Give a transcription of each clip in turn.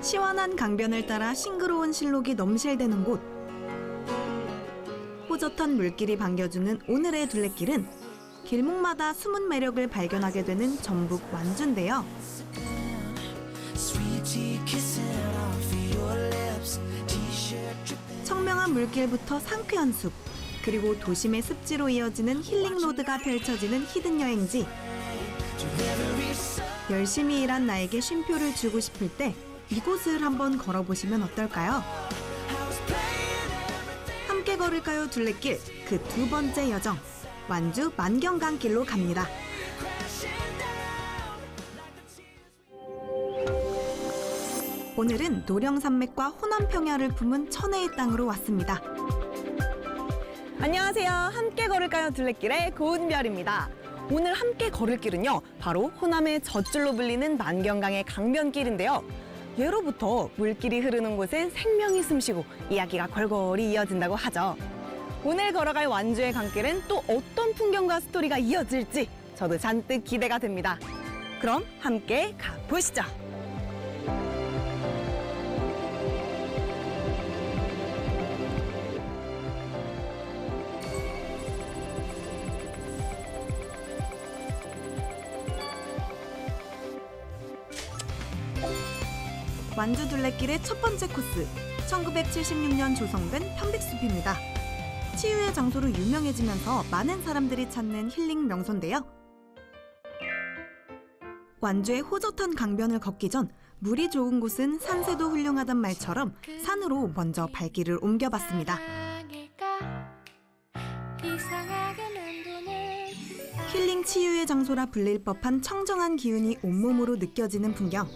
시원한 강변을 따라 싱그러운 실록이 넘실대는 곳. 호젓한 물길이 반겨주는 오늘의 둘레길은 길목마다 숨은 매력을 발견하게 되는 전북 완주인데요. 청명한 물길부터 상쾌한 숲, 그리고 도심의 습지로 이어지는 힐링로드가 펼쳐지는 히든 여행지. 열심히 일한 나에게 쉼표를 주고 싶을 때 이곳을 한번 걸어보시면 어떨까요? 함께 걸을까요 둘레길, 그 두 번째 여정, 완주 만경강길로 갑니다. 오늘은 노령산맥과 호남평야를 품은 천혜의 땅으로 왔습니다. 안녕하세요. 함께 걸을까요 둘레길의 고은별입니다. 오늘 함께 걸을 길은요, 바로 호남의 젖줄로 불리는 만경강의 강변길인데요. 예로부터 물길이 흐르는 곳엔 생명이 숨쉬고 이야기가 골골이 이어진다고 하죠. 오늘 걸어갈 완주의 강길은 또 어떤 풍경과 스토리가 이어질지 저도 잔뜩 기대가 됩니다. 그럼 함께 가보시죠. 완주 둘레길의 첫 번째 코스, 1976년 조성된 편백숲입니다. 치유의 장소로 유명해지면서 많은 사람들이 찾는 힐링 명소인데요. 완주의 호젓한 강변을 걷기 전 물이 좋은 곳은 산세도 훌륭하단 말처럼 산으로 먼저 발길을 옮겨봤습니다. 힐링 치유의 장소라 불릴 법한 청정한 기운이 온몸으로 느껴지는 풍경.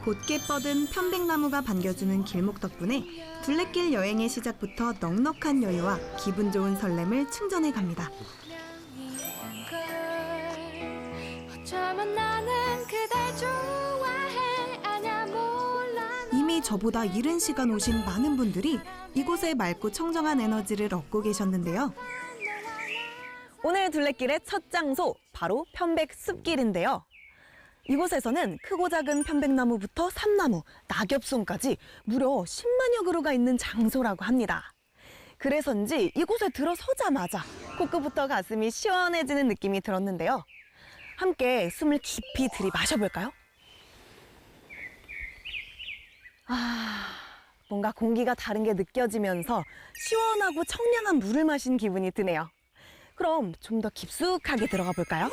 곧게 뻗은 편백나무가 반겨주는 길목 덕분에 둘레길 여행의 시작부터 넉넉한 여유와 기분 좋은 설렘을 충전해 갑니다. 이미 저보다 이른 시간 오신 많은 분들이 이곳의 맑고 청정한 에너지를 얻고 계셨는데요. 오늘 둘레길의 첫 장소, 바로 편백숲길인데요. 이곳에서는 크고 작은 편백나무부터 삼나무, 낙엽송까지 무려 10만여 그루가 있는 장소라고 합니다. 그래서인지 이곳에 들어서자마자 코끝부터 가슴이 시원해지는 느낌이 들었는데요. 함께 숨을 깊이 들이마셔볼까요? 뭔가 공기가 다른 게 느껴지면서 시원하고 청량한 물을 마신 기분이 드네요. 그럼 좀 더 깊숙하게 들어가 볼까요?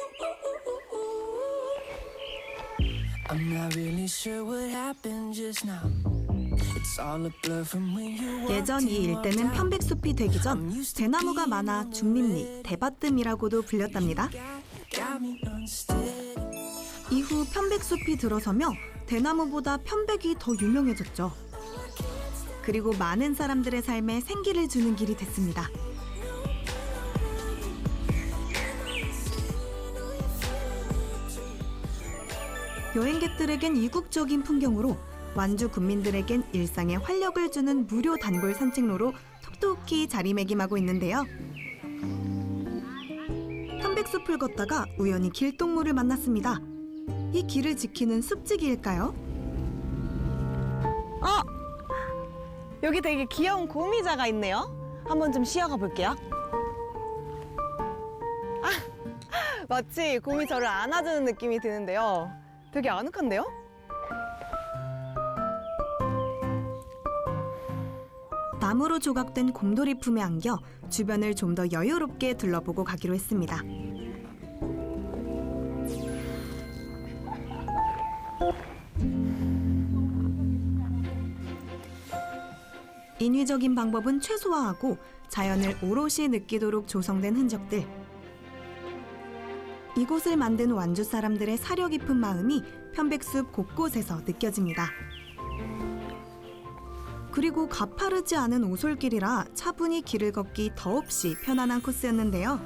예전 이 일대는 편백숲이 되기 전 대나무가 많아 중림리, 대밭뜸이라고도 불렸답니다. 이후 편백숲이 들어서며 대나무보다 편백이 더 유명해졌죠. 그리고 많은 사람들의 삶에 생기를 주는 길이 됐습니다. 여행객들에겐 이국적인 풍경으로, 완주 군민들에겐 일상에 활력을 주는 무료 단골 산책로로 톡톡히 자리매김하고 있는데요. 편백숲을 걷다가 우연히 길동무를 만났습니다. 이 길을 지키는 숲지기일까요? 여기 되게 귀여운 곰이자가 있네요. 한번 좀 쉬어가 볼게요. 마치 곰이 저를 안아주는 느낌이 드는데요. 되게 아늑한데요? 나무로 조각된 곰돌이 품에 안겨 주변을 좀 더 여유롭게 둘러보고 가기로 했습니다. 인위적인 방법은 최소화하고 자연을 오롯이 느끼도록 조성된 흔적들. 이곳을 만든 완주 사람들의 사려 깊은 마음이 편백숲 곳곳에서 느껴집니다. 그리고 가파르지 않은 오솔길이라 차분히 길을 걷기 더없이 편안한 코스였는데요.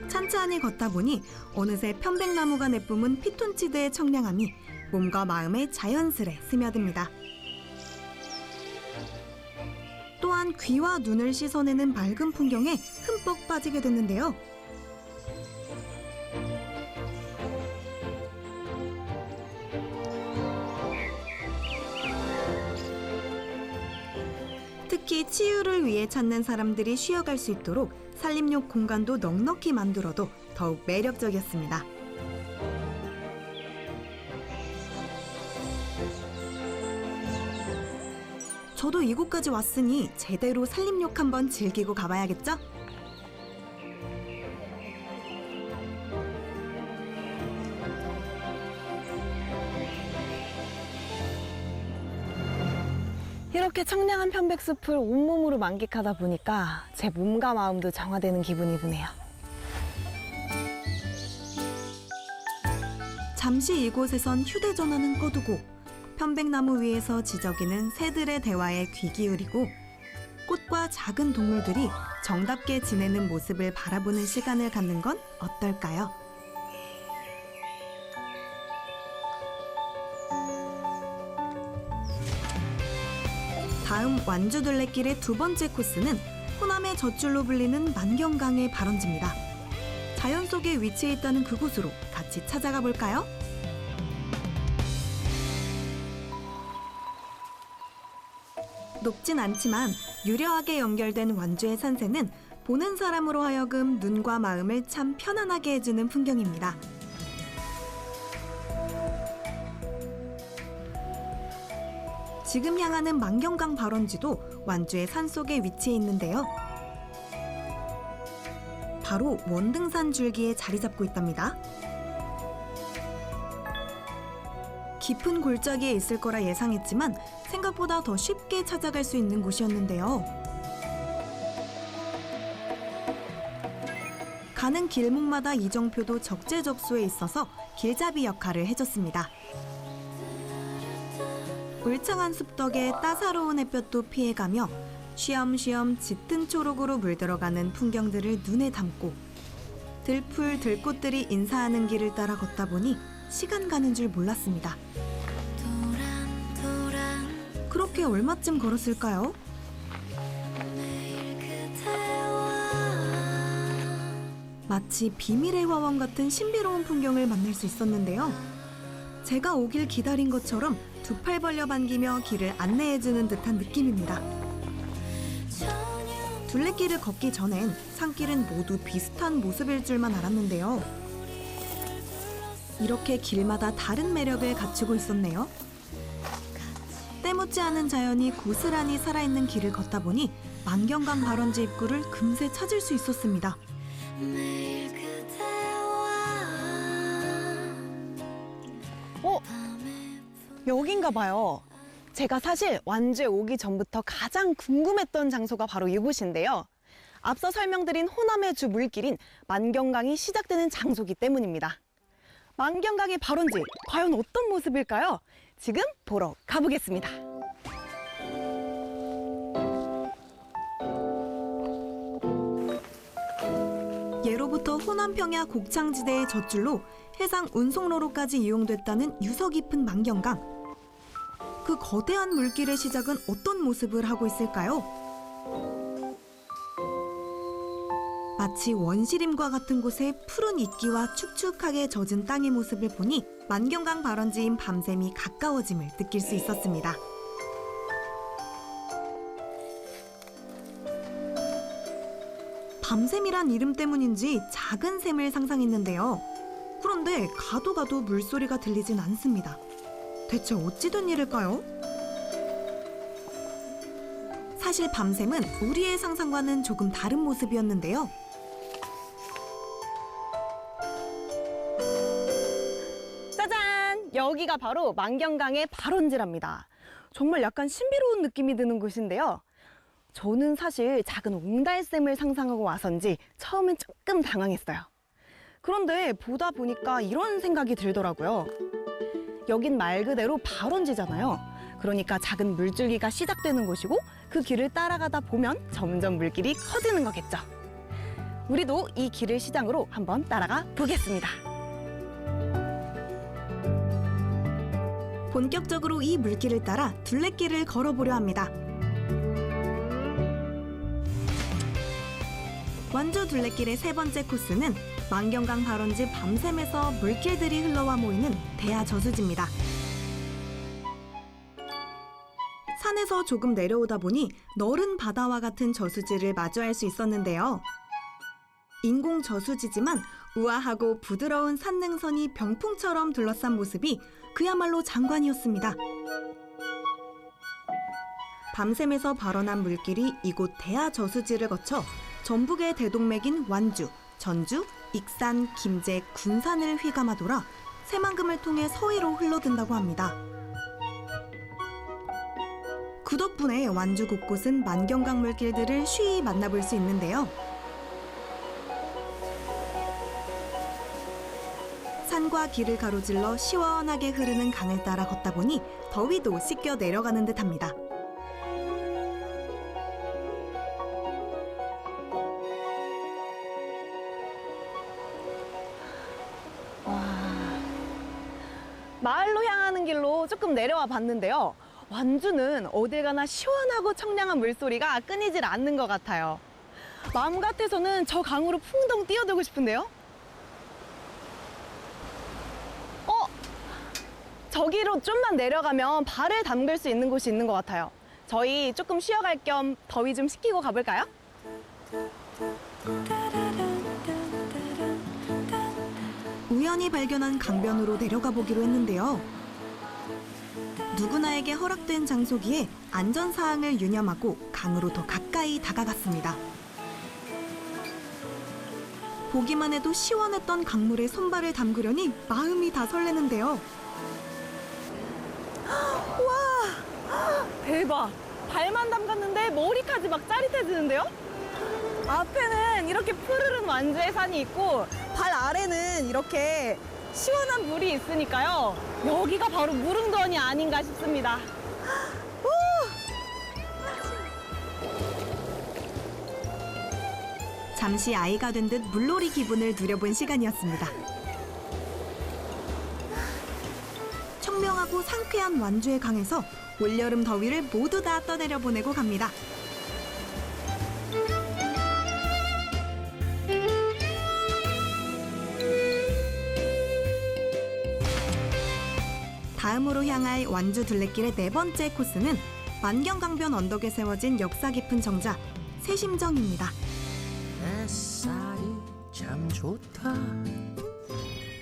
찬찬히 걷다 보니 어느새 편백나무가 내뿜은 피톤치드의 청량함이 몸과 마음에 자연스레 스며듭니다. 또한 귀와 눈을 씻어내는 맑은 풍경에 흠뻑 빠지게 됐는데요. 특히 치유를 위해 찾는 사람들이 쉬어갈 수 있도록 산림욕 공간도 넉넉히 만들어도 더욱 매력적이었습니다. 저도 이곳까지 왔으니 제대로 산림욕 한번 즐기고 가봐야겠죠? 이렇게 청량한 편백숲을 온몸으로 만끽하다 보니까 제 몸과 마음도 정화되는 기분이 드네요. 잠시 이곳에선 휴대전화는 꺼두고 편백나무 위에서 지저귀는 새들의 대화에 귀 기울이고 꽃과 작은 동물들이 정답게 지내는 모습을 바라보는 시간을 갖는 건 어떨까요? 다음 완주 둘레길의 두 번째 코스는 호남의 젖줄로 불리는 만경강의 발원지입니다. 자연 속에 위치해 있다는 그곳으로 같이 찾아가 볼까요? 높진 않지만 유려하게 연결된 완주의 산세는 보는 사람으로 하여금 눈과 마음을 참 편안하게 해주는 풍경입니다. 지금 향하는 만경강 발원지도 완주의 산속에 위치해 있는데요. 바로 원등산 줄기에 자리 잡고 있답니다. 깊은 골짜기에 있을 거라 예상했지만 생각보다 더 쉽게 찾아갈 수 있는 곳이었는데요. 가는 길목마다 이정표도 적재적소에 있어서 길잡이 역할을 해줬습니다. 울창한 숲 덕에 따사로운 햇볕도 피해가며 쉬엄쉬엄 짙은 초록으로 물들어가는 풍경들을 눈에 담고 들풀 들꽃들이 인사하는 길을 따라 걷다 보니 시간 가는 줄 몰랐습니다. 그렇게 얼마쯤 걸었을까요? 마치 비밀의 화원 같은 신비로운 풍경을 만날 수 있었는데요. 제가 오길 기다린 것처럼 두 팔 벌려 반기며 길을 안내해주는 듯한 느낌입니다. 둘레길을 걷기 전엔 산길은 모두 비슷한 모습일 줄만 알았는데요. 이렇게 길마다 다른 매력을 갖추고 있었네요. 때묻지 않은 자연이 고스란히 살아있는 길을 걷다 보니 만경강 발원지 입구를 금세 찾을 수 있었습니다. 여긴가 봐요. 제가 사실 완주에 오기 전부터 가장 궁금했던 장소가 바로 이곳인데요. 앞서 설명드린 호남의 주 물길인 만경강이 시작되는 장소기 때문입니다. 만경강의 발원지, 과연 어떤 모습일까요? 지금 보러 가보겠습니다. 예로부터 호남 평야 곡창지대의 젖줄로 해상 운송로로까지 이용됐다는 유서 깊은 만경강. 그 거대한 물길의 시작은 어떤 모습을 하고 있을까요? 마치 원시림과 같은 곳에 푸른 이끼와 축축하게 젖은 땅의 모습을 보니 만경강 발원지인 밤샘이 가까워짐을 느낄 수 있었습니다. 밤샘이란 이름 때문인지 작은 샘을 상상했는데요. 그런데 가도 가도 물소리가 들리진 않습니다. 대체 어찌 된 일일까요? 사실 밤샘은 우리의 상상과는 조금 다른 모습이었는데요. 짜잔! 여기가 바로 만경강의 발원지랍니다. 정말 약간 신비로운 느낌이 드는 곳인데요. 저는 사실 작은 옹달샘을 상상하고 와서인지 처음엔 조금 당황했어요. 그런데 보다 보니까 이런 생각이 들더라고요. 여긴 말 그대로 발원지잖아요. 그러니까 작은 물줄기가 시작되는 곳이고 그 길을 따라가다 보면 점점 물길이 커지는 거겠죠. 우리도 이 길을 시장으로 한번 따라가 보겠습니다. 본격적으로 이 물길을 따라 둘레길을 걸어보려 합니다. 완주 둘레길의 세 번째 코스는 만경강 발원지 밤샘에서 물길들이 흘러와 모이는 대야 저수지입니다. 산에서 조금 내려오다 보니 너른 바다와 같은 저수지를 마주할 수 있었는데요. 인공 저수지지만 우아하고 부드러운 산능선이 병풍처럼 둘러싼 모습이 그야말로 장관이었습니다. 밤샘에서 발원한 물길이 이곳 대하 저수지를 거쳐 전북의 대동맥인 완주, 전주, 익산, 김제, 군산을 휘감아 돌아 새만금을 통해 서해로 흘러든다고 합니다. 그 덕분에 완주 곳곳은 만경강 물길들을 쉬이 만나볼 수 있는데요. 산과 길을 가로질러 시원하게 흐르는 강을 따라 걷다 보니 더위도 씻겨 내려가는 듯합니다. 마을로 향하는 길로 조금 내려와 봤는데요. 완주는 어딜 가나 시원하고 청량한 물소리가 끊이질 않는 것 같아요. 마음 같아서는 저 강으로 풍덩 뛰어들고 싶은데요. 저기로 좀만 내려가면 발을 담글 수 있는 곳이 있는 것 같아요. 저희 조금 쉬어갈 겸 더위 좀 식히고 가볼까요? 우연히 발견한 강변으로 내려가 보기로 했는데요. 누구나에게 허락된 장소기에 안전사항을 유념하고 강으로 더 가까이 다가갔습니다. 보기만 해도 시원했던 강물에 손발을 담그려니 마음이 다 설레는데요. 와, 대박! 발만 담갔는데 머리까지 막 짜릿해지는데요? 앞에는 이렇게 푸르른 완주의 산이 있고 발 아래는 이렇게 시원한 물이 있으니까요. 여기가 바로 무릉도원이 아닌가 싶습니다. 잠시 아이가 된 듯 물놀이 기분을 누려본 시간이었습니다. 청명하고 상쾌한 완주의 강에서 올여름 더위를 모두 다 떠내려 보내고 갑니다. 다음으로 향할 완주 둘레길의 네 번째 코스는 만경강변 언덕에 세워진 역사 깊은 정자 새심정입니다. 햇살이 참 좋다.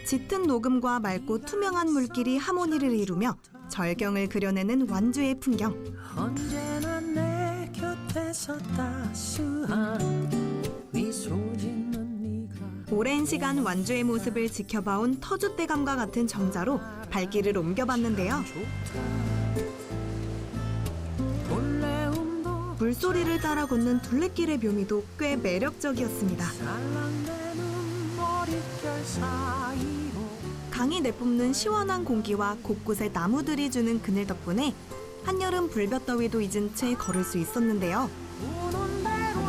짙은 녹음과 맑고 투명한 물길이 하모니를 이루며 절경을 그려내는 완주의 풍경. 언제나 내 곁에서 따스한 미소 짓는 네가 오랜 시간 완주의 모습을 지켜봐온 터줏대감과 같은 정자로 발길을 옮겨봤는데요. 볼레음도 물소리를 따라 걷는 둘레길의 묘미도 꽤 매력적이었습니다. 살랑내는 머릿결 사이로 강이 내뿜는 시원한 공기와 곳곳에 나무들이 주는 그늘 덕분에 한여름 불볕더위도 잊은 채 걸을 수 있었는데요. 우는 대로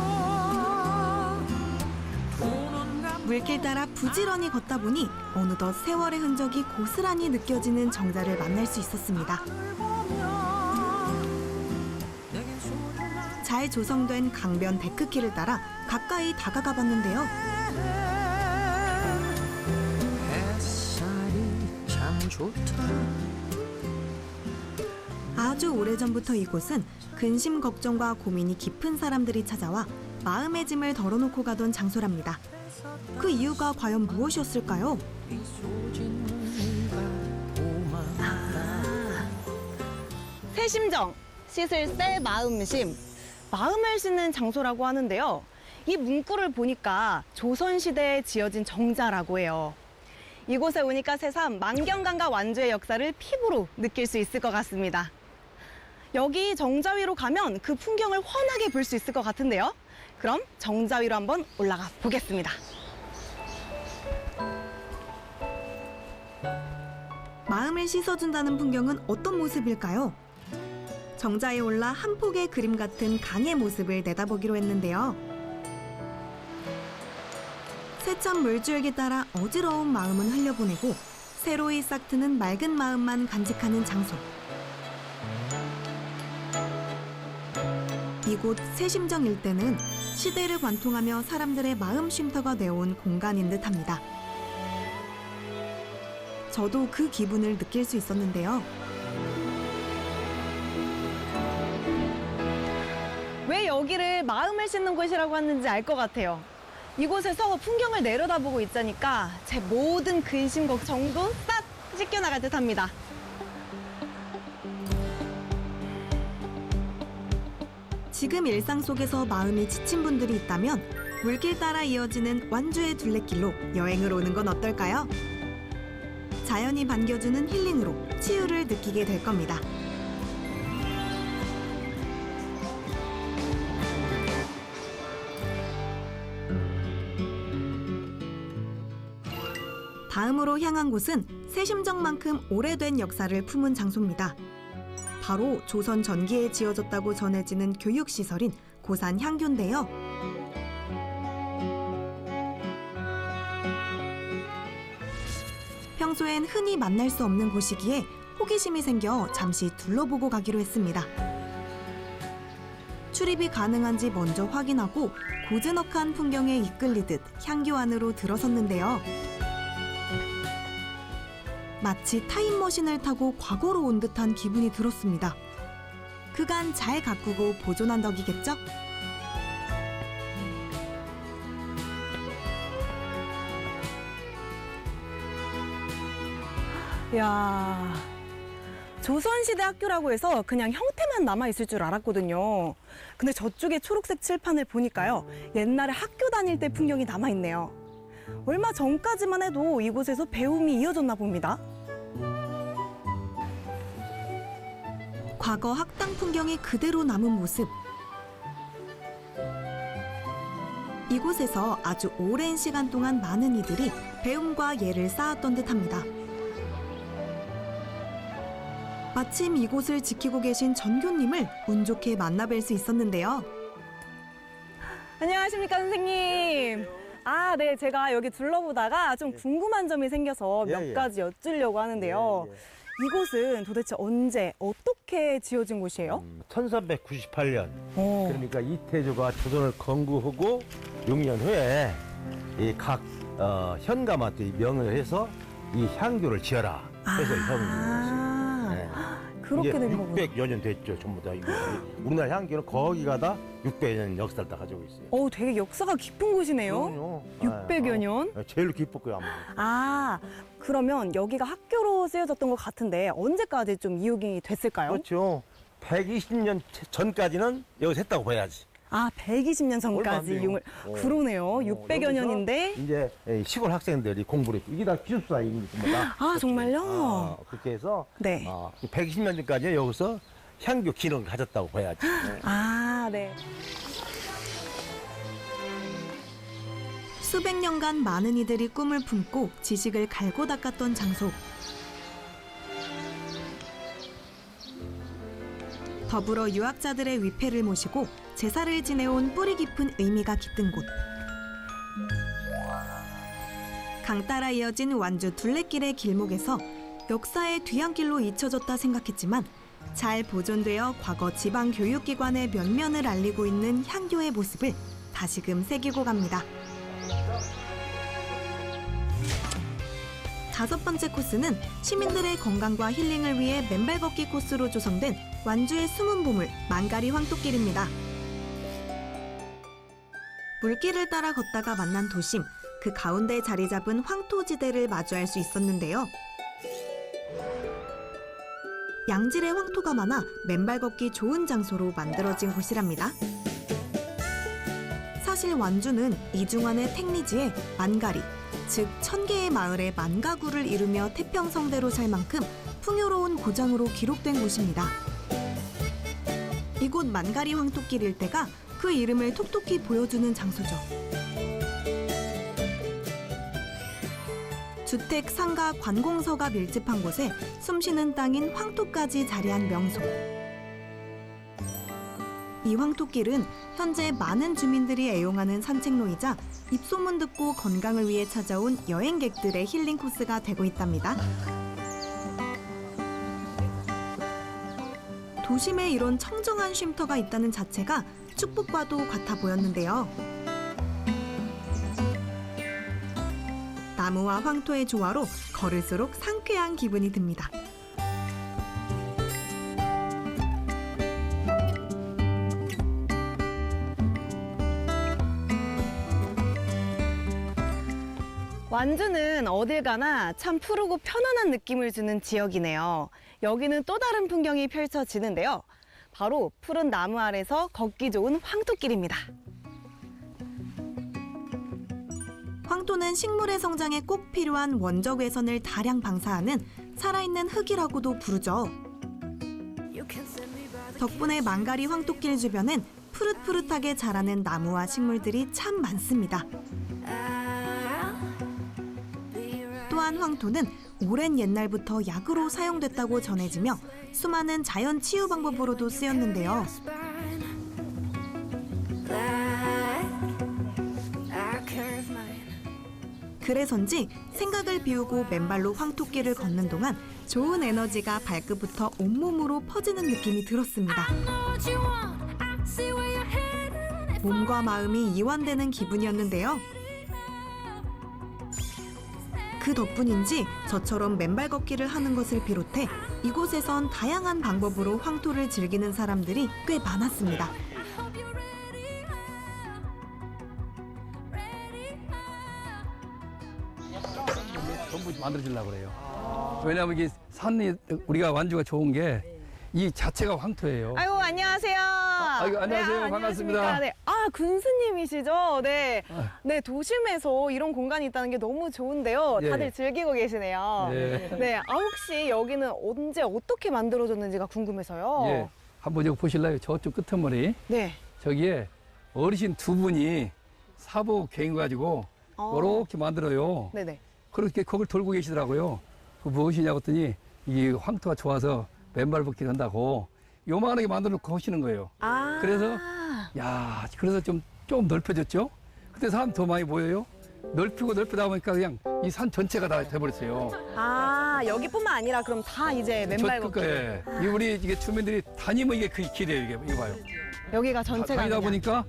도는 감 물길 따라 부지런히 걷다 보니 어느덧 세월의 흔적이 고스란히 느껴지는 정자를 만날 수 있었습니다. 보며 내겐 소중한 잘 조성된 강변 데크길을 따라 가까이 다가가 봤는데요. 햇살이 참 좋다. 아주 오래전부터 이곳은 근심 걱정과 고민이 깊은 사람들이 찾아와 마음의 짐을 덜어놓고 가던 장소랍니다. 그 이유가 과연 무엇이었을까요? 미소 짓는 네가 고맙다. 새심정, 씻을 새 마음심. 마음을 씻는 장소라고 하는데요. 이 문구를 보니까 조선시대에 지어진 정자라고 해요. 이곳에 오니까 새삼 만경강과 완주의 역사를 피부로 느낄 수 있을 것 같습니다. 여기 정자 위로 가면 그 풍경을 환하게 볼 수 있을 것 같은데요. 그럼 정자 위로 한번 올라가 보겠습니다. 마음을 씻어준다는 풍경은 어떤 모습일까요? 정자에 올라 한 폭의 그림 같은 강의 모습을 내다보기로 했는데요. 세찬 물줄기 따라 어지러운 마음은 흘려보내고 새로이 싹트는 맑은 마음만 간직하는 장소. 이곳 새심정 일대는 시대를 관통하며 사람들의 마음 쉼터가 되어온 공간인 듯합니다. 저도 그 기분을 느낄 수 있었는데요. 왜 여기를 마음을 싣는 곳이라고 하는지 알 것 같아요. 이곳에서 풍경을 내려다보고 있자니까 제 모든 근심 걱정도 싹 씻겨나갈 듯합니다. 지금 일상 속에서 마음이 지친 분들이 있다면 물길 따라 이어지는 완주의 둘레길로 여행을 오는 건 어떨까요? 자연이 반겨주는 힐링으로 치유를 느끼게 될 겁니다. 다음으로 향한 곳은 새심정만큼 오래된 역사를 품은 장소입니다. 바로 조선 전기에 지어졌다고 전해지는 교육시설인 고산 향교인데요. 평소엔 흔히 만날 수 없는 곳이기에 호기심이 생겨 잠시 둘러보고 가기로 했습니다. 출입이 가능한지 먼저 확인하고 고즈넉한 풍경에 이끌리듯 향교 안으로 들어섰는데요. 마치 타임머신을 타고 과거로 온 듯한 기분이 들었습니다. 그간 잘 가꾸고 보존한 덕이겠죠? 이야, 조선시대 학교라고 해서 그냥 형태만 남아있을 줄 알았거든요. 근데 저쪽에 초록색 칠판을 보니까요. 옛날에 학교 다닐 때 풍경이 남아있네요. 얼마 전까지만 해도 이곳에서 배움이 이어졌나 봅니다. 과거 학당 풍경이 그대로 남은 모습. 이곳에서 아주 오랜 시간 동안 많은 이들이 배움과 예를 쌓았던 듯합니다. 마침 이곳을 지키고 계신 전교님을 운 좋게 만나뵐 수 있었는데요. 안녕하십니까, 선생님. 아, 네. 제가 여기 둘러보다가 좀 궁금한 점이 생겨서 몇 가지 여쭈려고 하는데요. 이곳은 도대체 언제, 어떻게 지어진 곳이에요? 1398년. 오. 그러니까 이태조가 조선을 건국하고 6년 후에 이 각 현감한테 명을 해서 이 향교를 지어라. 해서 아, 그렇게 이게 된 거구나. 600여 년 됐죠, 전부 다. 이거. 우리나라 향교는 거기가 다 600여 년 역사를 다 가지고 있어요. 되게 역사가 깊은 곳이네요. 그럼요. 600여 년? 제일 깊을 거야, 아마. 아, 그러면 여기가 학교로 쓰여졌던 것 같은데 언제까지 좀 이용이 됐을까요? 그렇죠. 120년 전까지는 여기서 했다고 봐야지. 아, 120년 얼마 안 전까지 돼요. 이용을. 그러네요. 600여 여기서 년인데. 이제 시골 학생들이 공부를 했고, 이게 다 기숙사입니다. 아, 정말요? 그렇게 해서 네. 120년 전까지 여기서 향교 기능을 가졌다고 봐야지. 아, 네. 수백 년간 많은 이들이 꿈을 품고 지식을 갈고 닦았던 장소. 더불어 유학자들의 위패를 모시고 제사를 지내온 뿌리 깊은 의미가 깃든 곳. 강 따라 이어진 완주 둘레길의 길목에서 역사의 뒤안길로 잊혀졌다 생각했지만 잘 보존되어 과거 지방 교육기관의 면면을 알리고 있는 향교의 모습을 다시금 새기고 갑니다. 다섯 번째 코스는 시민들의 건강과 힐링을 위해 맨발 걷기 코스로 조성된 완주의 숨은 보물 만가리 황토길입니다. 물길을 따라 걷다가 만난 도심, 그 가운데 자리 잡은 황토지대를 마주할 수 있었는데요. 양질의 황토가 많아 맨발 걷기 좋은 장소로 만들어진 곳이랍니다. 사실 완주는 이중환의 택리지에 만가리, 즉 1000개의 마을의 만가구를 이루며 태평성대로 살 만큼 풍요로운 고장으로 기록된 곳입니다. 이곳 만가리 황토길 일대가 그 이름을 톡톡히 보여주는 장소죠. 주택, 상가, 관공서가 밀집한 곳에 숨쉬는 땅인 황토까지 자리한 명소. 이 황토길은 현재 많은 주민들이 애용하는 산책로이자 입소문 듣고 건강을 위해 찾아온 여행객들의 힐링 코스가 되고 있답니다. 도심에 이런 청정한 쉼터가 있다는 자체가 축복과도 같아 보였는데요. 나무와 황토의 조화로 걸을수록 상쾌한 기분이 듭니다. 완주는 어딜 가나 참 푸르고 편안한 느낌을 주는 지역이네요. 여기는 또 다른 풍경이 펼쳐지는데요. 바로 푸른 나무 아래서 걷기 좋은 황토길입니다. 황토는 식물의 성장에 꼭 필요한 원적 외선을 다량 방사하는 살아있는 흙이라고도 부르죠. 덕분에 망가리 황토길 주변엔 푸릇푸릇하게 자라는 나무와 식물들이 참 많습니다. 또한 황토는 오랜 옛날부터 약으로 사용됐다고 전해지며 수많은 자연 치유 방법으로도 쓰였는데요. 그래서인지 생각을 비우고 맨발로 황토길을 걷는 동안 좋은 에너지가 발끝부터 온몸으로 퍼지는 느낌이 들었습니다. 몸과 마음이 이완되는 기분이었는데요. 그 덕분인지 저처럼 맨발 걷기를 하는 것을 비롯해 이곳에선 다양한 방법으로 황토를 즐기는 사람들이 꽤 많았습니다. 전부 만들어지려고 그래요. 왜냐하면 이게 산이 우리가 완주가 좋은 게 이 자체가 황토예요. 아이고, 안녕하세요. 아이고, 안녕하세요. 네, 반갑습니다. 안녕하십니까. 네. 아, 군수님이시죠? 네. 아. 네, 도심에서 이런 공간이 있다는 게 너무 좋은데요. 예. 다들 즐기고 계시네요. 예. 네. 아, 혹시 여기는 언제 어떻게 만들어졌는지가 궁금해서요. 예. 한번 저기 보실래요? 저쪽 끝머리 네. 저기에 어르신 두 분이 사보 갱 가지고 이렇게 만들어요. 네네. 그렇게 그걸 돌고 계시더라고요. 그 무엇이냐고 했더니 이 황토가 좋아서 맨발 걷기를 한다고 요만하게 만들어 놓고 하시는 거예요. 아. 그래서 야, 그래서 좀 넓혀졌죠? 그때 사람 더 많이 모여요. 넓히고 넓히다 보니까 그냥 이 산 전체가 다 돼버렸어요. 아, 여기뿐만 아니라 그럼 다 이제 맨발 걷기. 예. 이 우리 이게 주민들이 다니면 이게 그 길이에요. 이게 이거 봐요. 여기가 전체가 다니다 그냥. 보니까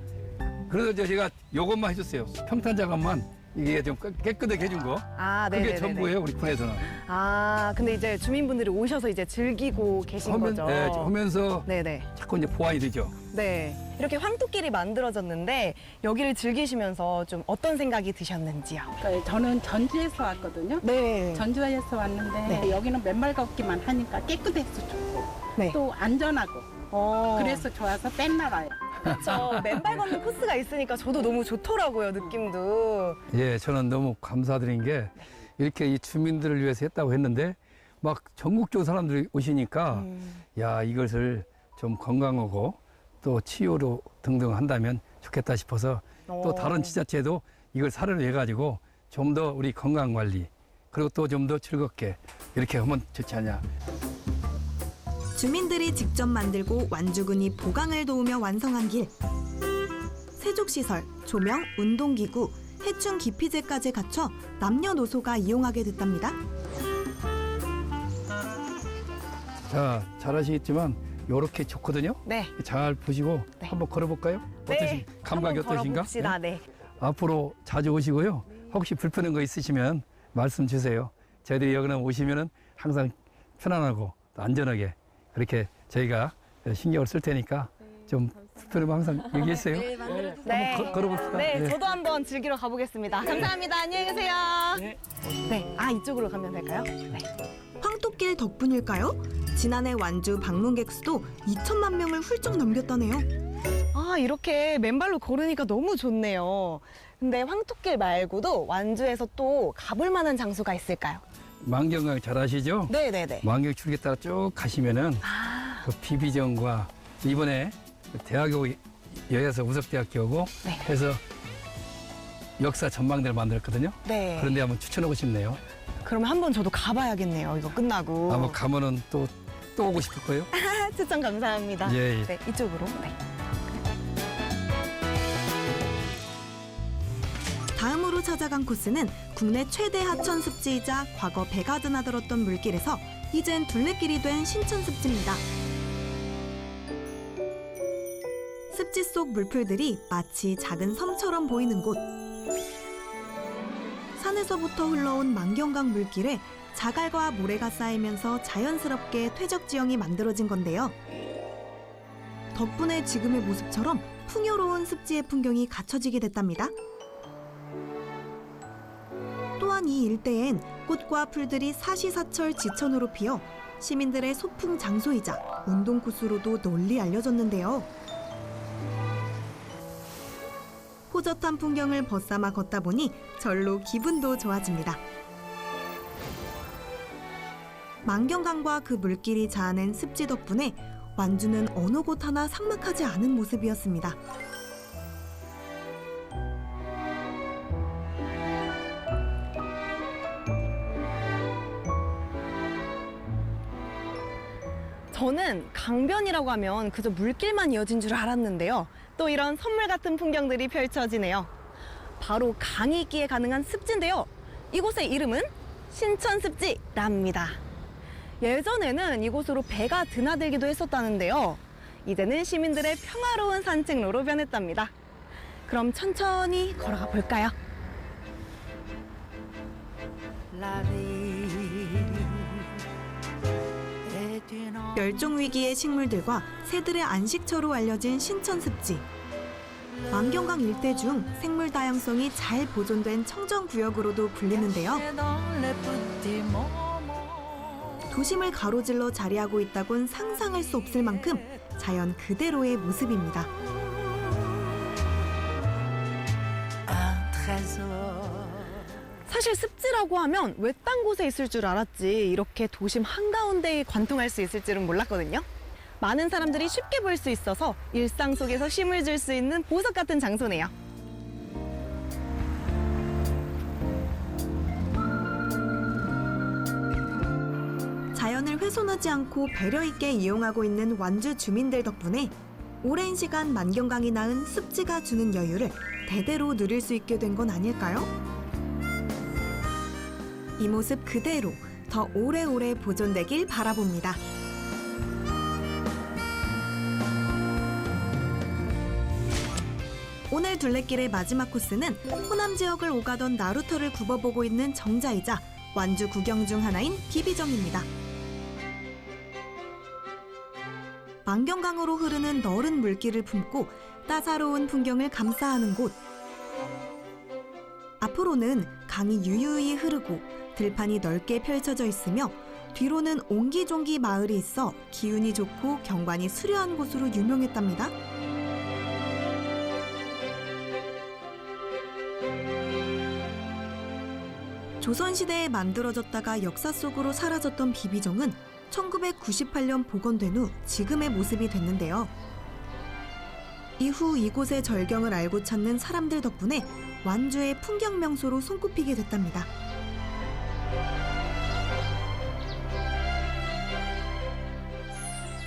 그래서 제가 요것만 해줬어요. 평탄 자간만 이게 좀 깨끗하게 해준 거. 아, 네. 그게 전부예요, 우리 군에서는. 아, 근데 이제 주민분들이 오셔서 이제 즐기고 계신 거죠. 네, 하면서 네네. 자꾸 이제 보완이 되죠. 네. 이렇게 황토길이 만들어졌는데 여기를 즐기시면서 좀 어떤 생각이 드셨는지요? 그러니까 저는 전주에서 왔거든요. 네. 전주에서 왔는데 네. 여기는 맨발 걷기만 하니까 깨끗해서 좋고 네. 또 안전하고 그래서 좋아서 맨날 와요. 그렇죠. 맨발 걷는 코스가 있으니까 저도 너무 좋더라고요, 느낌도. 예, 저는 너무 감사드린 게 이렇게 이 주민들을 위해서 했다고 했는데 막 전국적으로 사람들이 오시니까 야, 이것을 좀 건강하고 또 치유로 등등 한다면 좋겠다 싶어서 또 다른 지자체도 이걸 사례로 해가지고 좀 더 우리 건강 관리 그리고 또 좀 더 즐겁게 이렇게 하면 좋지 않냐. 주민들이 직접 만들고 완주군이 보강을 도우며 완성한 길. 세족시설, 조명, 운동기구, 해충 기피제까지 갖춰 남녀노소가 이용하게 됐답니다. 자, 잘 아시겠지만 요렇게 좋거든요. 네. 잘 보시고 네. 한번 걸어볼까요? 어떠신 감각이 한번 어떠신가? 걸어봅시다. 네. 앞으로 자주 오시고요. 혹시 불편한 거 있으시면 말씀 주세요. 저희들이 여기는 오시면은 항상 편안하고 또 안전하게 그렇게 저희가 신경을 쓸 테니까 좀 불편하면 항상 얘기했어요. 네. 한번 걸어봅시다. 네, 네. 저도 한번 즐기러 가보겠습니다. 감사합니다. 안녕히 계세요. 네. 아, 이쪽으로 가면 될까요? 네. 황토길 덕분일까요? 지난해 완주 방문객 수도 2천만 명을 훌쩍 넘겼다네요. 아, 이렇게 맨발로 걸으니까 너무 좋네요. 근데 황토길 말고도 완주에서 또 가볼 만한 장소가 있을까요? 만경강 잘 아시죠? 네네네. 만경 출기 따라 쭉 가시면은 그 비비정과 이번에 대학교 여야서 우석대학교고 네. 해서 역사 전망대를 만들었거든요. 네. 그런데 한번 추천하고 싶네요. 그럼 한번 저도 가봐야겠네요. 이거 끝나고. 아마 가면은 또 오고 싶을 거예요. 추천 감사합니다. 예, 예. 네, 이쪽으로. 네. 다음으로 찾아간 코스는 국내 최대 하천 습지이자 과거 배가 드나들었던 물길에서 이젠 둘레길이 된 신천 습지입니다. 습지 속 물풀들이 마치 작은 섬처럼 보이는 곳. 산에서부터 흘러온 만경강 물길에 자갈과 모래가 쌓이면서 자연스럽게 퇴적 지형이 만들어진 건데요. 덕분에 지금의 모습처럼 풍요로운 습지의 풍경이 갖춰지게 됐답니다. 또한 하지만 이 일대엔 꽃과 풀들이 사시사철 지천으로 피어 시민들의 소풍 장소이자 운동 코스로도 널리 알려졌는데요. 호젓한 풍경을 벗삼아 걷다 보니 절로 기분도 좋아집니다. 만경강과 그 물길이 자아낸 습지 덕분에 완주는 어느 곳 하나 삭막하지 않은 모습이었습니다. 저는 강변이라고 하면 그저 물길만 이어진 줄 알았는데요. 또 이런 선물 같은 풍경들이 펼쳐지네요. 바로 강이 있기에 가능한 습지인데요. 이곳의 이름은 신천습지랍니다. 예전에는 이곳으로 배가 드나들기도 했었다는데요. 이제는 시민들의 평화로운 산책로로 변했답니다. 그럼 천천히 걸어가 볼까요? 멸종 위기의 식물들과 새들의 안식처로 알려진 신천습지. 만경강 일대 중 생물 다양성이 잘 보존된 청정구역으로도 불리는데요. 도심을 가로질러 자리하고 있다곤 상상할 수 없을 만큼 자연 그대로의 모습입니다. 사실 습지라고 하면 외딴 곳에 있을 줄 알았지 이렇게 도심 한가운데에 관통할 수 있을 줄은 몰랐거든요. 많은 사람들이 쉽게 볼 수 있어서 일상 속에서 쉼을 줄 수 있는 보석 같은 장소네요. 자연을 훼손하지 않고 배려 있게 이용하고 있는 완주 주민들 덕분에 오랜 시간 만경강이 낳은 습지가 주는 여유를 대대로 누릴 수 있게 된 건 아닐까요? 이 모습 그대로 더 오래오래 보존되길 바라봅니다. 오늘 둘레길의 마지막 코스는 호남 지역을 오가던 나루터를 굽어보고 있는 정자이자 완주 구경 중 하나인 비비정입니다. 만경강으로 흐르는 너른 물길을 품고 따사로운 풍경을 감싸하는 곳. 앞으로는 강이 유유히 흐르고 들판이 넓게 펼쳐져 있으며 뒤로는 옹기종기 마을이 있어 기운이 좋고 경관이 수려한 곳으로 유명했답니다. 조선시대에 만들어졌다가 역사 속으로 사라졌던 비비정은 1998년 복원된 후 지금의 모습이 됐는데요. 이후 이곳의 절경을 알고 찾는 사람들 덕분에 완주의 풍경 명소로 손꼽히게 됐답니다.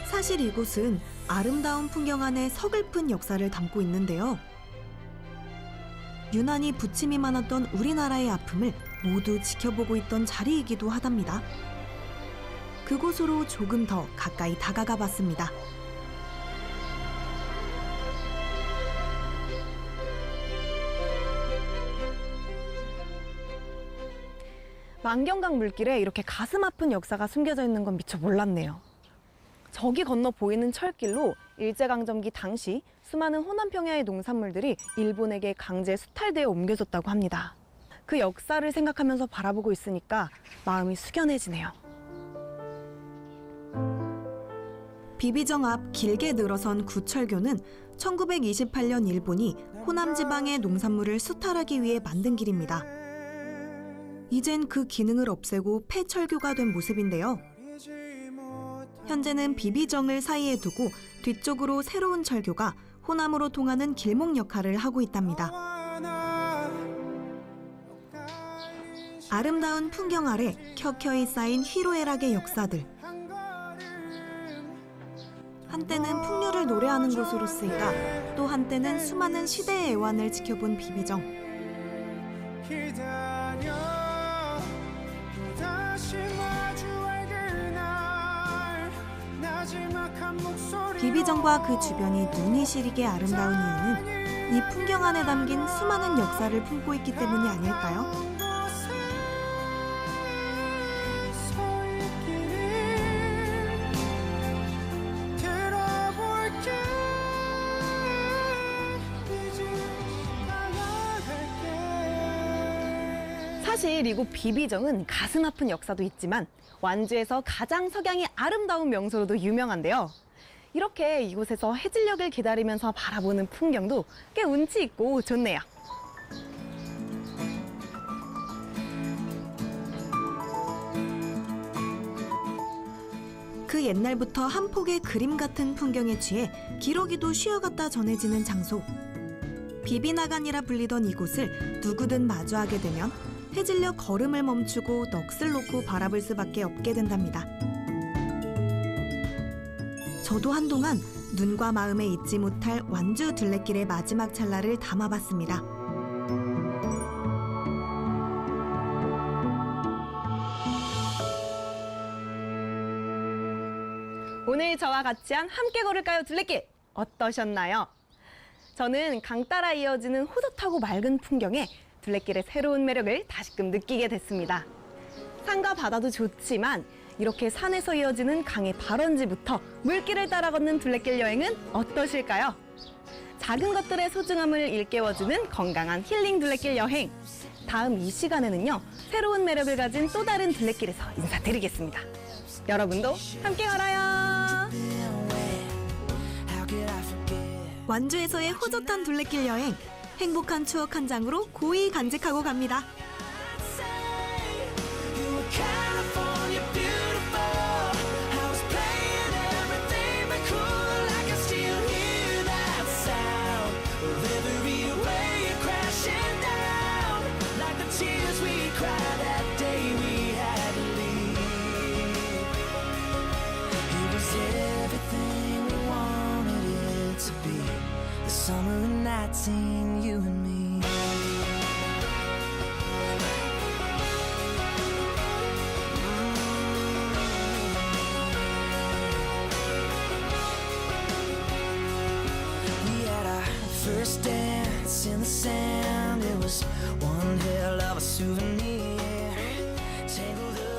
사실 이곳은 아름다운 풍경 안에 서글픈 역사를 담고 있는데요. 유난히 부침이 많았던 우리나라의 아픔을 모두 지켜보고 있던 자리이기도 하답니다. 그곳으로 조금 더 가까이 다가가 봤습니다. 만경강 물길에 이렇게 가슴 아픈 역사가 숨겨져 있는 건 미처 몰랐네요. 저기 건너 보이는 철길로 일제강점기 당시 수많은 호남 평야의 농산물들이 일본에게 강제 수탈되어 옮겨졌다고 합니다. 그 역사를 생각하면서 바라보고 있으니까 마음이 숙연해지네요. 비비정 앞 길게 늘어선 구철교는 1928년 일본이 호남 지방의 농산물을 수탈하기 위해 만든 길입니다. 이젠 그 기능을 없애고 폐철교가 된 모습인데요. 현재는 비비정을 사이에 두고 뒤쪽으로 새로운 철교가 호남으로 통하는 길목 역할을 하고 있답니다. 아름다운 풍경 아래 켜켜이 쌓인 희로애락의 역사들. 한때는 풍류를 노래하는 곳으로 쓰이다 또 한때는 수많은 시대의 애환을 지켜본 비비정. 비비정과 그 주변이 눈이 시리게 아름다운 이유는 이 풍경 안에 담긴 수많은 역사를 품고 있기 때문이 아닐까요? 사실 이곳 비비정은 가슴 아픈 역사도 있지만 완주에서 가장 석양이 아름다운 명소로도 유명한데요. 이렇게 이곳에서 해질녘을 기다리면서 바라보는 풍경도 꽤 운치 있고 좋네요. 그 옛날부터 한 폭의 그림 같은 풍경에 취해 기러기도 쉬어갔다 전해지는 장소. 비비나간이라 불리던 이곳을 누구든 마주하게 되면 해질녘 걸음을 멈추고 넋을 놓고 바라볼 수밖에 없게 된답니다. 저도 한동안 눈과 마음에 잊지 못할 완주 둘레길의 마지막 찰나를 담아봤습니다. 오늘 저와 같이 한 함께 걸을까요 둘레길 어떠셨나요? 저는 강 따라 이어지는 호젓하고 맑은 풍경에 둘레길의 새로운 매력을 다시금 느끼게 됐습니다. 산과 바다도 좋지만 이렇게 산에서 이어지는 강의 발원지부터 물길을 따라 걷는 둘레길 여행은 어떠실까요? 작은 것들의 소중함을 일깨워주는 건강한 힐링 둘레길 여행. 다음 이 시간에는요, 새로운 매력을 가진 또 다른 둘레길에서 인사드리겠습니다. 여러분도 함께 걸어요. 완주에서의 호젓한 둘레길 여행, 행복한 추억 한 장으로 고이 간직하고 갑니다. Summer nights in you and me. We had our first dance in the sand. It was one hell of a souvenir. Tangled up